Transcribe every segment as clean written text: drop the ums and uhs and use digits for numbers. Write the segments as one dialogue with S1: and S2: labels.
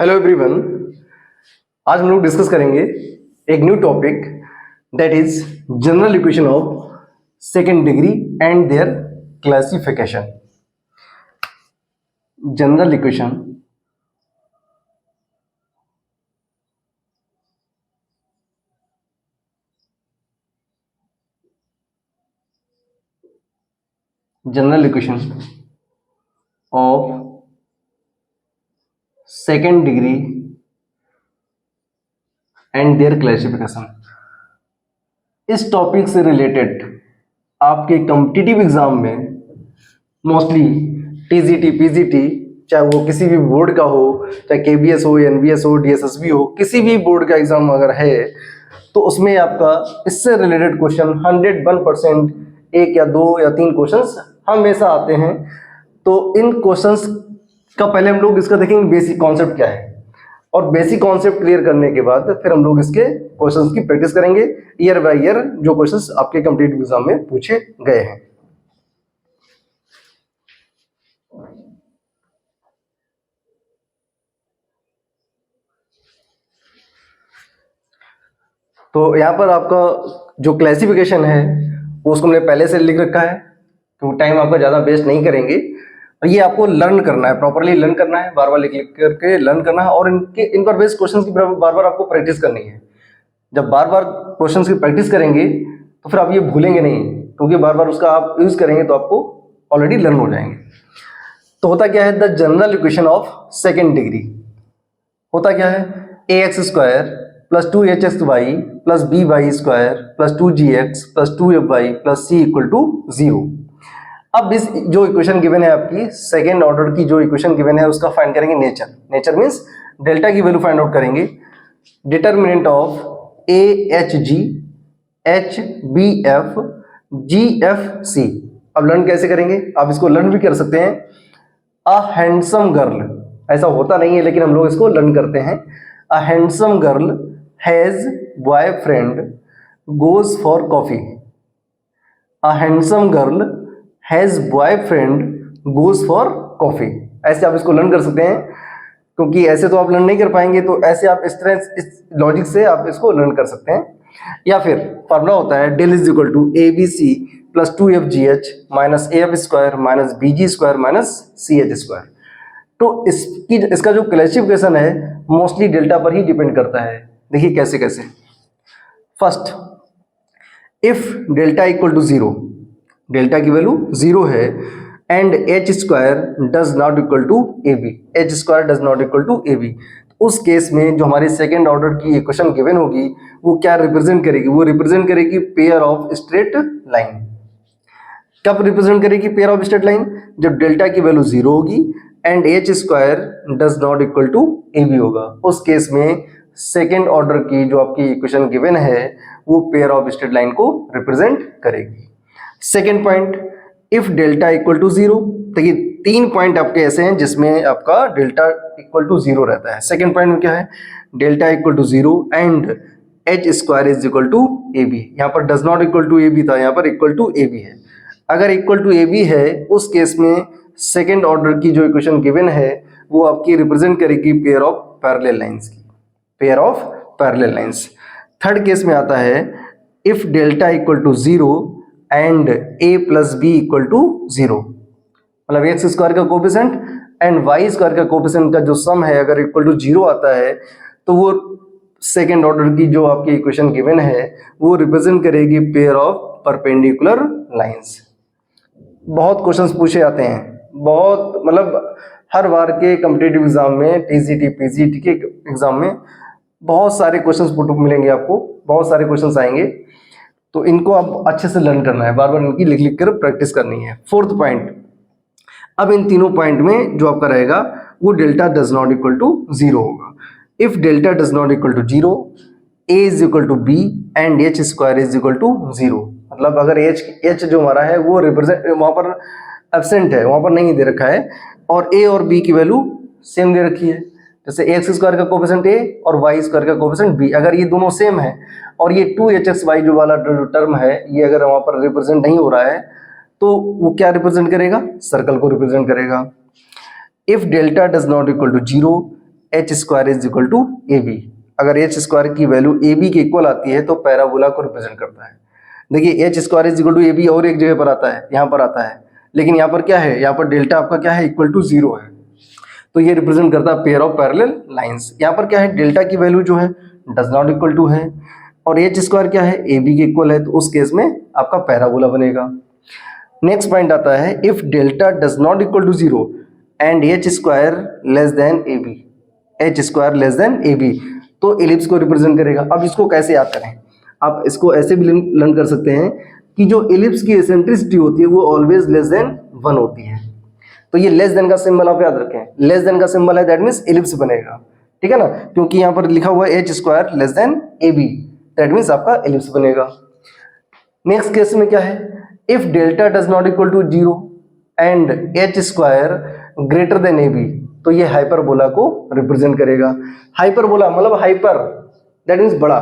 S1: Hello everyone. आज हम लोग डिस्कस करेंगे एक new topic that is general equation of second degree and there classification. General equation of second degree and there classification. इस topic से related आपके competitive exam में मोस्टली टीजीटी पीजीटी, चाहे वो किसी भी बोर्ड का हो, चाहे केबीएस हो, एनबीएस हो, डीएसएसबी हो, किसी भी बोर्ड का एग्जाम अगर है तो उसमें आपका इससे रिलेटेड क्वेश्चन 101% एक या दो या तीन क्वेश्चंस हमेशा आते हैं। तो इन क्वेश्चंस का पहले हम लोग इसका देखेंगे बेसिक कॉन्सेप्ट क्या है, और बेसिक कॉन्सेप्ट क्लियर करने के बाद फिर हम लोग इसके क्वेश्चंस की प्रैक्टिस करेंगे ईयर बाय ईयर जो क्वेश्चंस आपके कॉम्पिटिटिव एग्जाम में पूछे गए हैं। तो यहाँ पर आपका जो क्लासिफिकेशन है वो उसको हमने पहले से लिख रखा है, तो टाइम आपका ज़्यादा वेस्ट नहीं करेंगे। और ये आपको लर्न करना है, प्रॉपरली लर्न करना है, बार बार लिख लिख करके लर्न करना है, और इन पर बेस्ड क्वेश्चंस की बार बार आपको प्रैक्टिस करनी है। जब बार बार क्वेश्चंस की प्रैक्टिस करेंगे तो फिर आप ये भूलेंगे नहीं, क्योंकि बार बार उसका आप यूज करेंगे तो आपको ऑलरेडी लर्न हो जाएंगे। तो होता क्या है, the general equation of second degree होता क्या है, ax² plus 2hxy plus by² plus 2gx plus 2fy plus c equal to 0। अब इस जो इक्वेशन गिवन है आपकी सेकेंड ऑर्डर की जो इक्वेशन गिवन है उसका फाइंड करेंगे नेचर मींस डेल्टा की वैल्यू फाइंड आउट करेंगे। Determinant of AHG HBF GFC। अब लर्न कैसे करेंगे, आप इसको लर्न भी कर सकते हैं। अ हैंडसम गर्ल, ऐसा होता नहीं है लेकिन हम लोग इसको लर्न करते हैं। A handsome girl has boyfriend goes for coffee. A handsome girl has boyfriend goes for coffee. ऐसे आप इसको लर्न कर सकते हैं, क्योंकि ऐसे तो आप लर्न नहीं कर पाएंगे, तो ऐसे आप इस तरह इस लॉजिक से आप इसको लर्न कर सकते हैं। या फिर फॉर्मूला होता है del is equal to ABC plus 2FGH minus AF² minus BG² minus CH²। तो इसका जो क्लासिफिकेशन है मोस्टली डेल्टा पर ही डिपेंड करता है। देखिए कैसे कैसे। First, if delta equal to 0, delta की वैल्यू 0 है, and H² does not equal to AB, H² does not equal to AB, उस केस में जो हमारी सेकेंड ऑर्डर की इक्वेशन गिवन होगी वो क्या रिप्रेजेंट करेगी, वो रिप्रेजेंट करेगी पेयर ऑफ स्ट्रेट लाइन। कब रिप्रेजेंट करेगी पेयर ऑफ स्ट्रेट लाइन, जब डेल्टा की वैल्यू 0 होगी and H² does not equal to AB होगा। उस केस में सेकेंड ऑर्डर की जो आपकी इक्वेशन गिवन है वो पेयर ऑफ स्ट्रेट लाइन को रिप्रेजेंट करेगी। Second point, if delta equal to 0, देखिए 3 पॉइंट आपके ऐसे हैं जिसमें आपका डेल्टा इक्वल टू 0 रहता है। सेकेंड पॉइंट में क्या है, delta equal to 0 and H² is equal to AB। यहाँ पर does not equal to AB था, यहाँ पर इक्वल टू AB है। अगर इक्वल टू AB है उस केस में सेकेंड ऑर्डर की जो इक्वेशन गिवन है वो आपकी रिप्रेजेंट करेगी पेयर ऑफ पैरेलल लाइंस की, pair of parallel lines. Third case में आता है if delta equal to 0 and A plus B equal to 0, मतलब x² का कोफिशिएंट एंड y² का कोफिशिएंट का जो सम है अगर इक्वल टू 0 आता है तो वो सेकेंड ऑर्डर की जो आपकी इक्वेशन गिवन है वो रिप्रेजेंट करेगी पेयर ऑफ परपेंडिकुलर लाइंस। बहुत क्वेश्चंस पूछे जाते हैं, बहुत, मतलब हर बार के कॉम्पिटिटिव एग्जाम में, टीजीटी पीजीटी के एग्जाम में बहुत सारे क्वेश्चंस मिलेंगे आपको, बहुत सारे क्वेश्चंस आएंगे। तो इनको आप अच्छे से लर्न करना है, बार बार इनकी लिख लिख कर प्रैक्टिस करनी है। फोर्थ पॉइंट, अब इन तीनों पॉइंट में जो आपका रहेगा वो delta does not equal to 0 होगा। If delta does not equal to 0, A is equal to B and H² is equal to 0, मतलब अगर H जो हमारा है वो रिप्रेजेंट वहां पर एब्सेंट है, वहां पर नहीं दे रखा है, और A और B की वैल्यू सेम दे रखी है, जैसे x² का कोफिशिएंट A और y² का कोफिशिएंट B, अगर ये दोनों सेम है और ये 2hxy जो वाला टर्म है ये अगर वहां पर रिप्रेजेंट नहीं हो रहा है तो वो क्या रिप्रेजेंट करेगा, सर्कल को रिप्रेजेंट करेगा। If delta does not equal to 0 H square is equal to A B. अगर एच स्क्वायर की वैल्यू ए बी के इक्वल आती है तो पैराबोला को रिप्रेजेंट करता है। देखिए H square is equal to A B और एक जगह पर आता है, यहाँ पर आता है, लेकिन यहाँ पर क्या है, यहाँ पर डेल्टा आपका क्या है, इक्वल टू 0 है, तो ये रिप्रेजेंट करता है पेयर ऑफ पैरेलल लाइंस। यहाँ पर क्या है, डेल्टा की वैल्यू जो है डज नॉट इक्वल टू है और एच स्क्वायर क्या है, ए बी के इक्वल है, तो उस केस में आपका पैराबोला बनेगा। नेक्स्ट पॉइंट आता है, if delta does not equal to 0 and H square less than A B, H square less than A B, तो एलिप्स को रिप्रेजेंट करेगा। अब इसको कैसे याद करें, आप इसको ऐसे भी लर्न कर सकते हैं कि जो एलिप्स की एसेंट्रिसिटी होती है वो ऑलवेज लेस देन 1 होती है। तो ये लेस देन का सिंबल आप याद रखें, लेस देन का सिंबल है, दैट मीन्स एलिप्स बनेगा, ठीक है ना, क्योंकि यहाँ पर लिखा हुआ है H square less than A B, that means आपका एलिप्स बनेगा। नेक्स्ट केस में क्या है, if delta does not equal to 0 and H square greater than A B, तो ये हाइपरबोला को रिप्रेजेंट करेगा। हाइपरबोला मतलब हाइपर, दैट मीन्स बड़ा,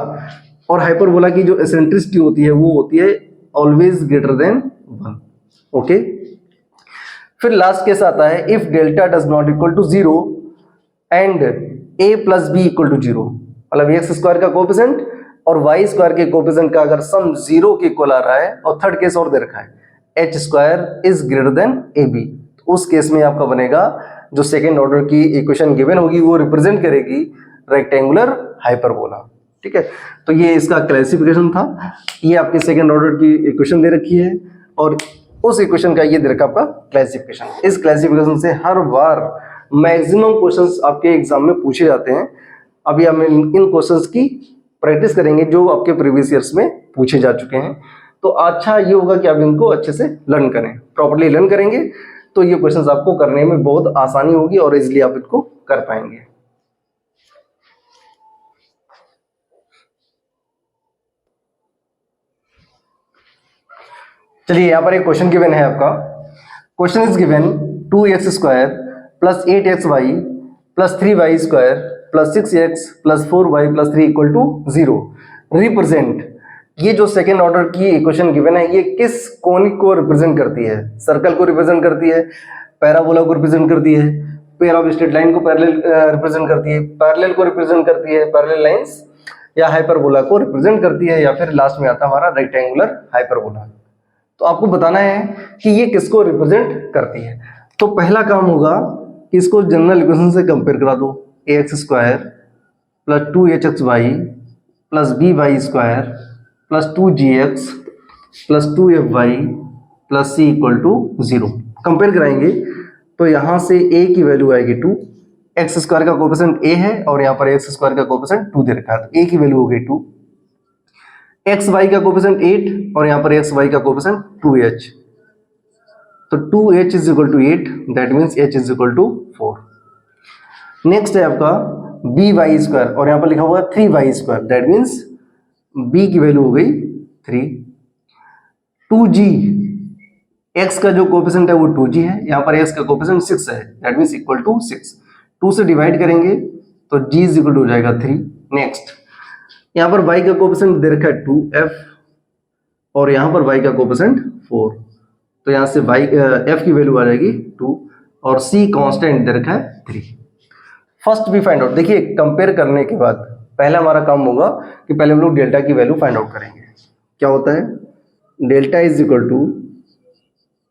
S1: और हाइपरबोला की जो एसेंट्रिसिटी होती है वो होती है ऑलवेज ग्रेटर देन 1। ओके, फिर लास्ट केस आता है, if delta does not equal to 0 and A plus B equal to 0, मतलब एक्स स्क्वायर का कोएफिशिएंट और वाई स्क्वायर के कोएफिशिएंट का अगर सम 0 के इक्वल आ रहा है, और थर्ड केस और दे रखा है, H square is greater than A B, तो उस केस में आपका बनेगा जो सेकेंड ऑर्डर की इक्वेशन गिवन होगी वो रिप्रेजेंट करेगी रेक्टेंगुलर हाइपरबोला। ठीक है, तो ये इसका क्लासिफिकेशन था। ये आपकी सेकेंड ऑर्डर की इक्वेशन दे रखी है और उस इक्वेशन का ये दे रखा आपका क्लासिफिकेशन। इस क्लासिफिकेशन से हर बार मैक्सिमम क्वेश्चंस आपके एग्जाम में पूछे जाते हैं। अभी हम इन क्वेश्चंस की प्रैक्टिस करेंगे जो आपके प्रीवियस ईयर्स में पूछे जा चुके हैं। तो अच्छा ये होगा कि आप इनको अच्छे से लर्न करें, प्रॉपर्ली लर्न करेंगे तो ये क्वेश्चंस आपको करने में बहुत आसानी होगी और इजीली आप इनको कर पाएंगे। चलिए यहाँ पर एक क्वेश्चन गिवन है आपका। Question is given 2x square plus 8xy plus 3y square plus 6x plus 4y plus 3 equal to 0 represent. ये जो सेकेंड ऑर्डर की इक्वेशन गिवन है ये किस कोनिक को रिप्रेजेंट करती है? सर्कल को रिप्रेजेंट करती है, पैराबोला को रिप्रेजेंट करती है, पेयर ऑफ स्ट्रेट लाइन को पैरेलल रिप्रेजेंट करती है, पैरेलल को रिप्रेजेंट करती है, पैरेलल लाइंस, या हाइपरबोला को रिप्रेजेंट करती है, या फिर लास्ट में आता है हमारा रेक्टेंगुलर हाइपरबोला। तो आपको बताना है कि ये किसको रिप्रेजेंट करती है। तो पहला काम होगा कि इसको जनरल इक्वेशन से कंपेयर करा दो, ax square plus 2hxy plus by square plus 2gx plus 2fy plus c equal to 0। Compare कराएंगे तो यहाँ से a की वैल्यू आएगी 2, एक्स स्क्वायर का कोएफिशिएंट a है और यहाँ पर एक्स स्क्वायर का कोएफिशिएंट 2 दे रखा है, तो a की वैल्यू हो गई 2, एक्स वाई का कोएफिशिएंट 8 और यहाँ पर एक्स वाई का कोएफिशिएंट 2h, तो 2h is equal to 8, that means h is equal to 4। Next है आपका by स्क्वायर और यहाँ पर लिखा हुआ है 3y square, that means b की वैल्यू हो गई 3। 2g, x का जो कोएफिशिएंट है वो 2g है, यहाँ पर x का कोएफिशिएंट 6 है, दैट मीन्स इक्वल टू 6। 2 से डिवाइड करेंगे तो g इज इक्वल टू हो जाएगा 3। नेक्स्ट यहाँ पर y का कोएफिशिएंट दे रखा है 2f और यहाँ पर y का कोएफिशिएंट 4, तो यहाँ से f की वैल्यू आ जाएगी 2 और c कांस्टेंट दे रखा है 3। फर्स्ट भी फाइंड आउट, देखिए कंपेयर करने के बाद पहला हमारा काम होगा कि पहले हम लोग डेल्टा की वैल्यू फाइंड आउट करेंगे। क्या होता है, delta is equal to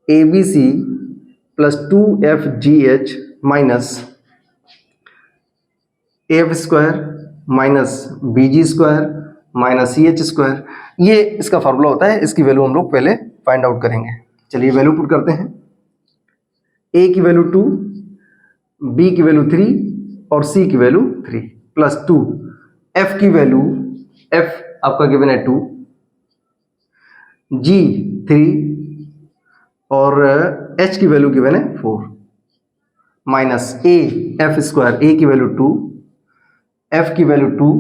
S1: abc plus 2fgh minus af square minus bg square minus ch square, ये इसका फार्मूला होता है। इसकी वैल्यू हम लोग पहले फाइंड आउट करेंगे। चलिए वैल्यू पुट करते हैं, a की वैल्यू 2, b की वैल्यू 3 और c की वैल्यू 3 प्लस 2, f की वैल्यू, f आपका गिवन है 2, g 3 और h की वैल्यू गिवन है 4 minus a f square, a की वैल्यू 2, f की वैल्यू 2,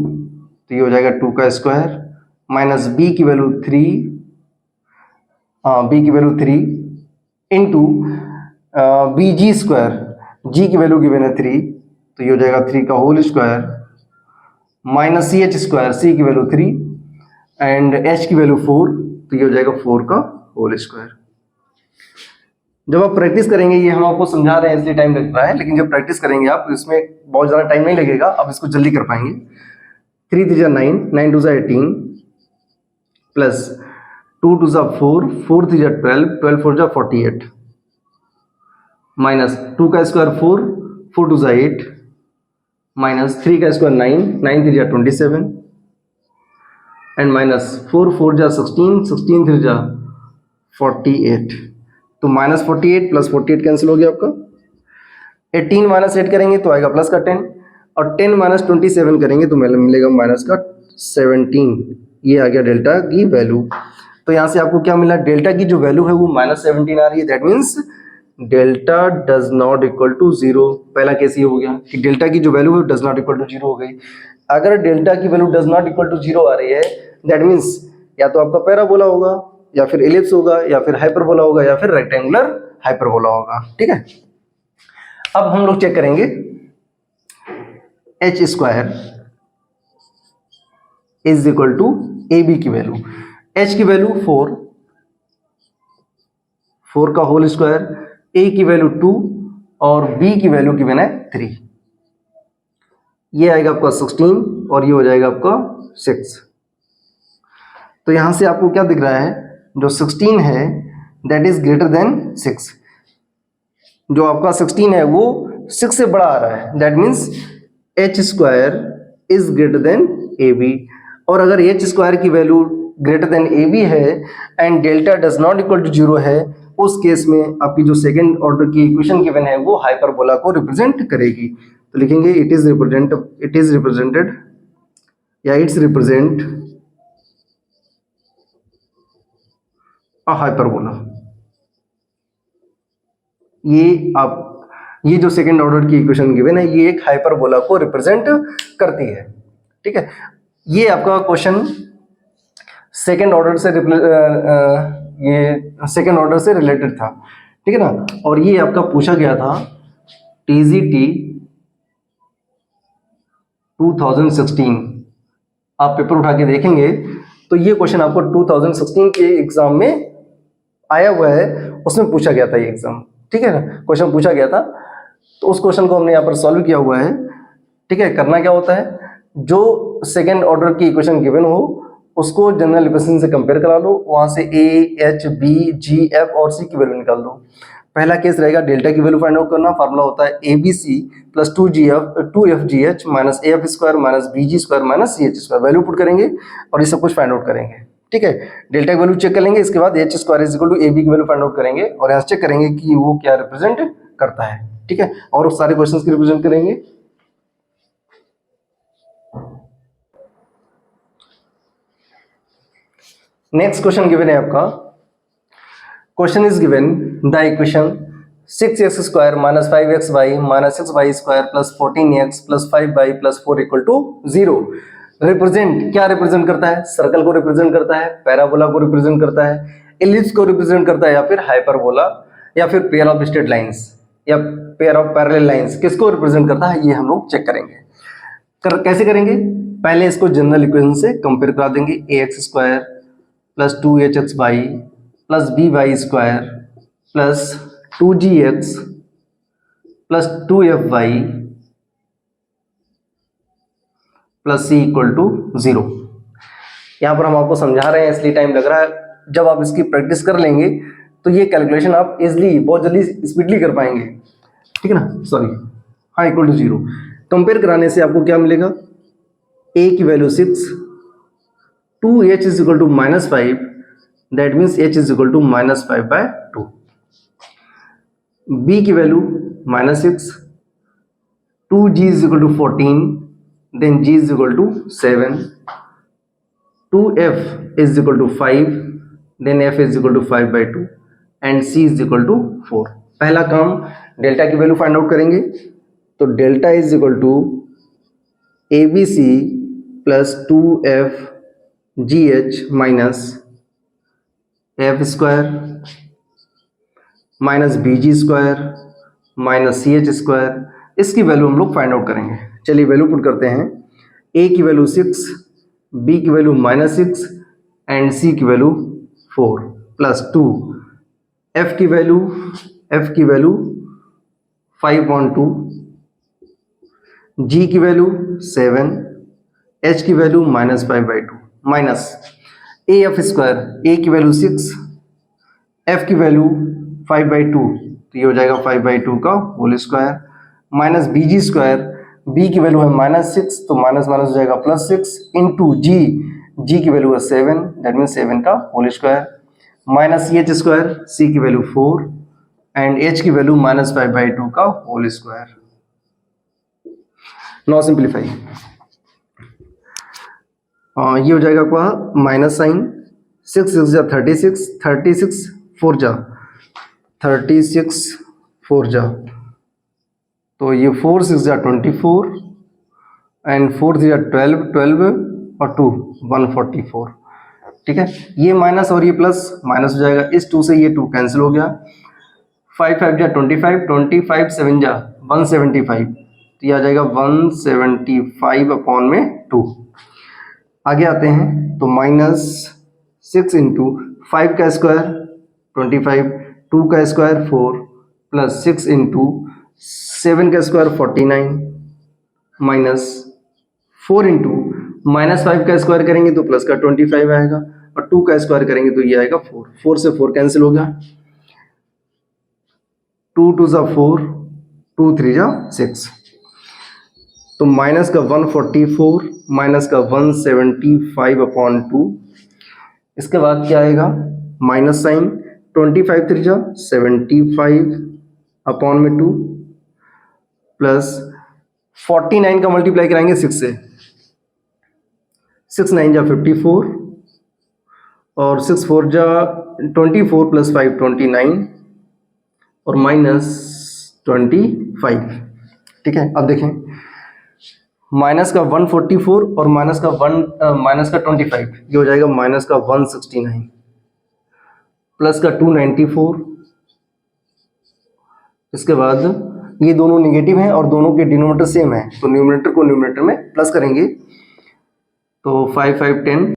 S1: तो ये हो जाएगा 2 का स्क्वायर माइनस b की वैल्यू 3, b की value 3 into bg square, g की वैल्यू गिवन है 3, तो ये हो जाएगा 3 का whole square minus ch square, c की वैल्यू 3 एंड h की वैल्यू 4, तो ये हो जाएगा 4 का होल स्क्वायर। जब आप प्रैक्टिस करेंगे, ये हम आपको समझा रहे हैं इसलिए टाइम लग रहा है, लेकिन जब प्रैक्टिस करेंगे आप इसमें बहुत ज़्यादा टाइम नहीं लगेगा, आप इसको जल्दी कर पाएंगे। 3 3 9, 9 2 18 प्लस 2 2 4, 4 3 12, 12 4 48 माइनस 2 का स्क्वायर 4, 4 2 8 माइनस 3 का स्क्वायर 9, 9 3 27 एंड माइनस 4 4 16, 16 3 48। तो माइनस 48 प्लस 48 कैंसिल हो गया आपका। 18 माइनस 8 करेंगे तो आएगा प्लस का 10, और 10 माइनस 27 करेंगे तो मिलेगा माइनस का 17। ये आ गया डेल्टा की वैल्यू। तो यहाँ से आपको क्या मिला, डेल्टा की जो वैल्यू है वो माइनस 17 आ रही है। That means delta does not equal to 0। पहला केस ये हो गया कि डेल्टा की जो वैल्यू है डज नॉट इक्वल टू 0 हो गई। अगर डेल्टा की value does not equal to 0 आ रही है, दैट मीन्स या तो आपका पैराबोला होगा, या फिर एलिप्स होगा, या फिर हाइपरबोला होगा, या फिर रेक्टेंगुलर हाइपरबोला होगा। ठीक है, अब हम लोग चेक करेंगे H square is equal to A B की वैल्यू। एच की वैल्यू 4, 4 का होल स्क्वायर, ए की वैल्यू 2 और बी की वैल्यू गिवन है 3। ये आएगा आपका 16 और ये हो जाएगा आपका 6। तो यहां से आपको क्या दिख रहा है, जो 16 है दैट इज ग्रेटर देन 6। जो आपका 16 है वो 6 से बड़ा आ रहा है। That means h square is greater than A B. और अगर एच स्क्वायर की वैल्यू ग्रेटर देन ए बी है and delta does not equal to 0 है, उस केस में आपकी जो सेकेंड ऑर्डर की इक्वेशन गिवन है वो हाइपरबोला को रिप्रेजेंट करेगी। तो लिखेंगे इट इज रिप्रेजेंटेड या इट्स रिप्रेजेंट अ हाइपरबोला। ये जो सेकेंड ऑर्डर की इक्वेशन गिवन है ये एक हाइपरबोला को रिप्रेजेंट करती है। ठीक है, ये आपका क्वेश्चन सेकेंड ऑर्डर से ये सेकेंड ऑर्डर से रिलेटेड था। ठीक है ना, और ये आपका पूछा गया था टीजीटी 2016। आप पेपर उठा के देखेंगे तो ये क्वेश्चन आपको 2016 के एग्जाम में आया हुआ है, उसमें पूछा गया था ये एग्जाम। ठीक है ना, क्वेश्चन पूछा गया था, तो उस क्वेश्चन को हमने यहाँ पर सॉल्व किया हुआ है। ठीक है, करना क्या होता है, जो सेकेंड ऑर्डर की इक्वेशन गिवन हो उसको जनरल इक्वेशन से कंपेयर करा लो, वहां से A H B G F और सी की वैल्यू निकाल दो। पहला केस रहेगा डेल्टा की वैल्यू फाइंड आउट करना। फार्मूला होता है A B C plus 2 F G H minus A F square minus B G square minus C H square. Value put करेंगे और ये सब कुछ फाइंड आउट करेंगे। ठीक है, डेल्टा की वैल्यू चेक कर लेंगे, इसके बाद H square is equal to A B की वैल्यू फाइंड आउट करेंगे और यहाँ चेक करेंगे कि वो क्या रिप्रेजेंट करता है। ठीक है, और सारे क्वेश्चंस की रिप्रेजेंट करेंगे। नेक्स्ट क्वेश्चन गिवन है आपका, question is given the equation 6x square minus 5xy minus 6y square plus 14x plus 5y plus 4 equal to 0 represent, क्या रिप्रेजेंट करता है, सर्कल को रिप्रेजेंट करता है, पैराबोला को रिप्रेजेंट करता है, एलिप्स को रिप्रेजेंट करता है, या फिर हाइपरबोला, या फिर पेयर ऑफ स्ट्रेट लाइंस या पेयर ऑफ पैरेलल लाइंस, किसको रिप्रेजेंट करता है ये हम लोग चेक करेंगे। कैसे करेंगे, पहले इसको जनरल इक्वेशन से कंपेयर करा देंगे। ax square plus 2hxy plus by square plus 2gx plus 2fy plus c equal to 0। यहाँ पर हम आपको समझा रहे हैं इसलिए टाइम लग रहा है। जब आप इसकी प्रैक्टिस कर लेंगे तो ये कैलकुलेशन आप इजिली बहुत जल्दी स्पीडली कर पाएंगे। ठीक है ना, सॉरी, हाँ, इक्वल टू 0 कंपेयर कराने से आपको क्या मिलेगा, a की value 6, 2h is equal to minus 5, that means h is equal to minus 5/2, b की value minus 6, 2g is equal to 14, then g is equal to 7, 2f is equal to 5, then f is equal to 5/2 and c is equal to 4। पहला काम delta की value find out करेंगे, तो delta is equal to abc plus 2fgh minus F square minus B G square minus C H square, इसकी value हम लोग find out करेंगे। चलिए वैल्यू पुट करते हैं। ए की वैल्यू 6, बी की वैल्यू माइनस 6 एंड सी की वैल्यू 4 प्लस 2, एफ की वैल्यू एफ की वैल्यू 5/2, जी की वैल्यू 7, एच की value -5/2 minus A F square, A की वैल्यू 6, एफ की वैल्यू 5/2, तो ये हो जाएगा 5/2 का whole square, minus B G square, B की वैल्यू है -6, तो माइनस माइनस हो जाएगा +6 इंटू जी, जी की वैल्यू है 7, दैट मीन 7 का whole square, minus C H square, C की वैल्यू 4 एंड एच की वैल्यू -5/2 का होल स्क्वायर। नाउ सिंप्लीफाई, ये हो जाएगा क्या, माइनस साइन, 6 6 जा 36, 36 4 जा 36 4 जा, तो ये 4 6 जा 24 एंड 4 3 जा 12, 12 और 2 144, ठीक है। ये माइनस और ये प्लस, माइनस हो जाएगा, इस 2 से ये 2 कैंसिल हो गया, 5 5 जा 25, 25 7 जा 175, तो ये आ जाएगा 175 अपॉन में 2। आगे आते हैं तो -6 इंटू 5 का स्क्वायर 25, 2 का स्क्वायर 4 प्लस 6 इंटू 7 का स्क्वायर 49 माइनस 4 इंटू -5 का स्क्वायर करेंगे तो प्लस का 25 आएगा और 2 का स्क्वायर करेंगे तो ये आएगा 4, 4 से 4 कैंसिल हो गया, 2 2 जा 4, 2 3 जा 6, तो माइनस का 144 माइनस का 175 अपॉन 2, इसके बाद क्या आएगा, माइनस साइन, 25 3 जा 75 अपॉन में 2 प्लस 49 का मल्टीप्लाई कराएंगे 6 से, 6 9 जा 54 और 6 4 जा 24 प्लस 5 29 और माइनस 25, ठीक है। अब देखें, माइनस का 144 और माइनस का 25, ये हो जाएगा माइनस का 169 प्लस का 294, इसके बाद ये दोनों निगेटिव हैं और दोनों के डिनोमिनेटर सेम है, तो न्यूमरेटर को न्यूमरेटर में प्लस करेंगे, तो 5 5 10